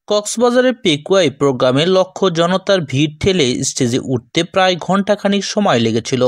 কক্সবাজারের পেকুয়ায় প্রোগ্রামে লক্ষ জনতার ভিড় ঠেলে স্টেজে উঠতে প্রায় ঘণ্টাখানিক সময় লেগেছিল।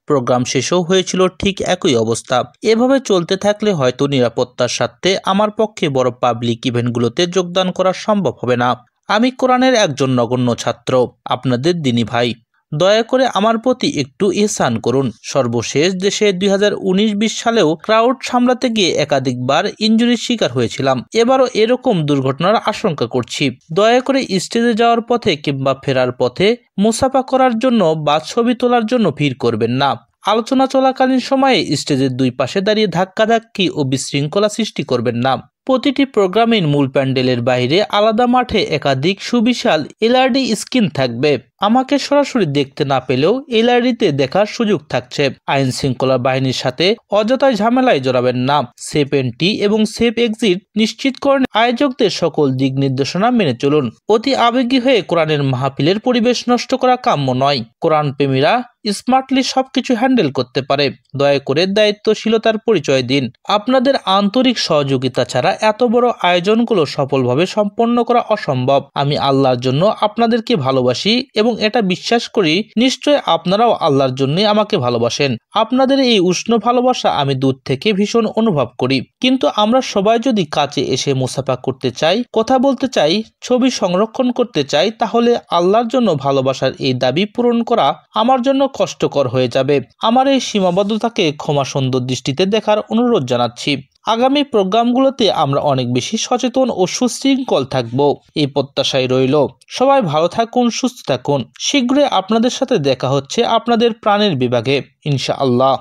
প্রোগ্রাম শেষও হয়েছিল ঠিক একই অবস্থা। এভাবে চলতে থাকলে হয়তো নিরাপত্তার স্বার্থে আমার পক্ষে বড় পাবলিক ইভেন্টগুলোতে যোগদান করা সম্ভব হবে না। আমি কোরআনের একজন নগণ্য ছাত্র, আপনাদের দিনী ভাই। দয়া করে আমার প্রতি একটু ইহসান করুন। সর্বশেষ দেশে 2019-20 সালেও ক্রাউড সামলাতে গিয়ে একাধিকবার ইনজুরির শিকার হয়েছিলাম। এবারও এরকম দুর্ঘটনার আশঙ্কা করছি। দয়া করে স্টেজে যাওয়ার পথে কিংবা ফেরার পথে মুসাফা করার জন্য বা ছবি তোলার জন্য ভিড় করবেন না। আলোচনা চলাকালীন সময়ে স্টেজের দুই পাশে দাঁড়িয়ে ধাক্কাধাক্কি ও বিশৃঙ্খলা সৃষ্টি করবেন না। প্রতিটি প্রোগ্রামের মূল প্যান্ডেলের বাইরে আলাদা মাঠে একাধিক সুবিশাল এলইডি স্ক্রিন থাকবে। আমাকে সরাসরি দেখতে না পেলেও এলইডিতে দেখার সুযোগ থাকছে। আইন শৃঙ্খলা বাহিনীর সাথে অযথায় ঝামেলায় জড়াবেন না। সেফ এন্ট্রি এবং সেফ এক্সিট নিশ্চিত করেন। আয়োজকদের সকল দিক নির্দেশনা মেনে চলুন। অতি আবেগী হয়ে কোরআনের মাহফিলের পরিবেশ নষ্ট করা কাম্য নয়। কোরআন প্রেমীরা স্মার্টলি সবকিছু হ্যান্ডেল করতে পারে। দয়া করে দায়িত্বশীলতার পরিচয় দিন। আপনাদের আন্তরিক সহযোগিতা ছাড়া এত বড় আয়োজনগুলো সফলভাবে সম্পন্ন করা অসম্ভব। আমি আল্লাহর জন্য আপনাদেরকে ভালোবাসি এবং এটা বিশ্বাস করি নিশ্চয় আপনারাও আল্লাহর জন্য আমাকে ভালোবাসেন। আপনাদের এই উষ্ণ ভালোবাসা আমি দূর থেকে ভীষণ অনুভব করি। কিন্তু আমরা সবাই যদি কাছে এসে মুসাফা করতে চাই, কথা বলতে চাই, ছবি সংরক্ষণ করতে চাই, তাহলে আল্লাহর জন্য ভালোবাসার এই দাবি পূরণ করা আমার জন্য কষ্টকর হয়ে যাবে। আমার এই সীমাবদ্ধতাকে ক্ষমা সুন্দর দৃষ্টিতে দেখার অনুরোধ জানাচ্ছি। আগামী প্রোগ্রামগুলোতে আমরা অনেক বেশি সচেতন ও সুশৃঙ্খল থাকব, এই প্রত্যাশাই রইল। সবাই ভালো থাকুন, সুস্থ থাকুন। শীঘ্রই আপনাদের সাথে দেখা হচ্ছে আপনাদের প্রাণের বিভাগে, ইনশাআল্লাহ।